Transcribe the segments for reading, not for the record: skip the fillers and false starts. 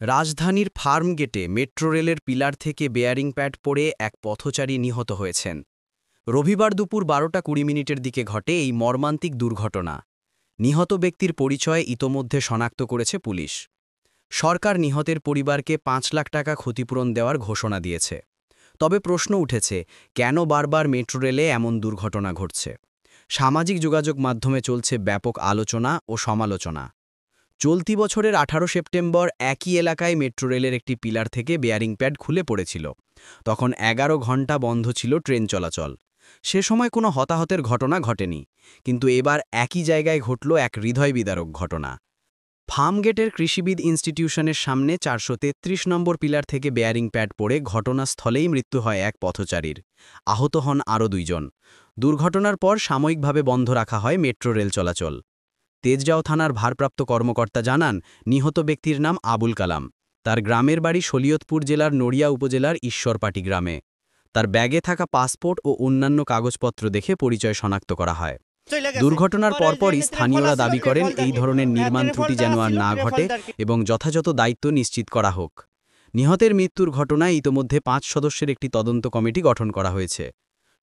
রাজধানীর ফার্মগেটে মেট্রো রেলের পিলার থেকে বেয়ারিং প্যাড পড়ে এক পথচারী নিহত হয়েছেন। রবিবার দুপুর 12:20 দিকে ঘটে এই মর্মান্তিক দুর্ঘটনা। নিহত ব্যক্তির পরিচয় ইতোমধ্যে শনাক্ত করেছে পুলিশ। সরকার নিহতের পরিবারকে 5 লাখ টাকা ক্ষতিপূরণ দেওয়ার ঘোষণা দিয়েছে। তবে প্রশ্ন উঠেছে, কেন বারবার মেট্রো রেলে এমন দুর্ঘটনা ঘটছে? সামাজিক যোগাযোগ মাধ্যমে চলছে ব্যাপক আলোচনা ও সমালোচনা। চলতি বছরের 18 সেপ্টেম্বর একই এলাকায় মেট্রো রেলের একটি পিলার থেকে বেয়ারিং প্যাড খুলে পড়েছিল। তখন 11 ঘন্টা বন্ধ ছিল ট্রেন চলাচল। সে সময় কোনো হতাহতের ঘটনা ঘটেনি, কিন্তু এবার একই জায়গায় ঘটল এক হৃদয় বিদারক ঘটনা। ফার্মগেটের কৃষিবিদ ইনস্টিটিউশনের সামনে 433 নম্বর পিলার থেকে বেয়ারিং প্যাড পড়ে ঘটনাস্থলেই মৃত্যু হয় এক পথচারীর। আহত হন আরও 2 জন। দুর্ঘটনার পর সাময়িকভাবে বন্ধ রাখা হয় মেট্রো রেল চলাচল। তেজগাঁও থানার ভারপ্রাপ্ত কর্মকর্তা জানান, নিহত ব্যক্তির নাম আবুল কালাম। তার গ্রামের বাড়ি শরীয়তপুর জেলার নড়িয়া উপজেলার ঈশ্বরপাটি গ্রামে। তার ব্যাগে থাকা পাসপোর্ট ও অন্যান্য কাগজপত্র দেখে পরিচয় শনাক্ত করা হয়। দুর্ঘটনার পরপরই স্থানীয়রা দাবি করেন, এই ধরনের নির্মাণ ত্রুটি যেন আর না ঘটে এবং যথাযথ দায়িত্ব নিশ্চিত করা হোক। নিহতের মৃত্যুর ঘটনায় ইতোমধ্যে 5 সদস্যের একটি তদন্ত কমিটি গঠন করা হয়েছে।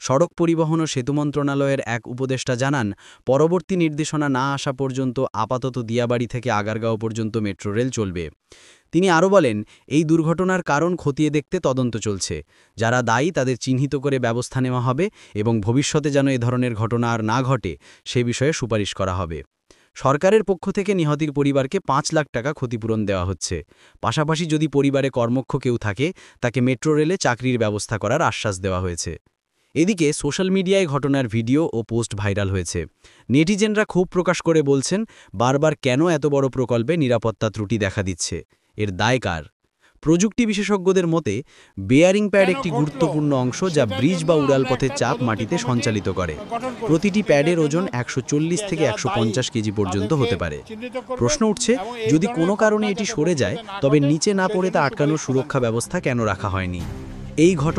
সড়ক পরিবহন ও সেতু মন্ত্রণালয়ের এক উপদেষ্টা জানান, পরবর্তী নির্দেশনা না আসা পর্যন্ত আপাতত দিয়াবাড়ি থেকে আগারগাঁও পর্যন্ত মেট্রো রেল চলবে। তিনি আরও বলেন, এই দুর্ঘটনার কারণ খতিয়ে দেখতে তদন্ত চলছে। যারা দায়ী তাদের চিহ্নিত করে ব্যবস্থা নেওয়া হবে এবং ভবিষ্যতে যেন এ ধরনের ঘটনা আর না ঘটে সে বিষয়ে সুপারিশ করা হবে। সরকারের পক্ষ থেকে নিহতের পরিবারকে 5 লাখ টাকা ক্ষতিপূরণ দেওয়া হচ্ছে। পাশাপাশি যদি পরিবারে কর্মক্ষ কেউ থাকে তাকে মেট্রো রেলে চাকরির ব্যবস্থা করার আশ্বাস দেওয়া হয়েছে। এদিকে সোশ্যাল মিডিয়ায় ঘটনার ভিডিও ও পোস্ট ভাইরাল হয়েছে। নেটিজেনরা ক্ষোভ প্রকাশ করে বলছেন, বারবার কেন এত বড় প্রকল্পে নিরাপত্তা ত্রুটি দেখা দিচ্ছে? এর দায় কার? প্রযুক্তি বিশেষজ্ঞদের মতে, বেয়ারিং প্যাড একটি গুরুত্বপূর্ণ অংশ যা ব্রিজ বা উড়ালপথের চাপ মাটিতে সঞ্চালিত করে। প্রতিটি প্যাডের ওজন 140 থেকে 150 কেজি পর্যন্ত হতে পারে। প্রশ্ন উঠছে, যদি কোনো কারণে এটি সরে যায় তবে নিচে না পড়ে তা আটকানোর সুরক্ষা ব্যবস্থা কেন রাখা হয়নি? এই ঘটনা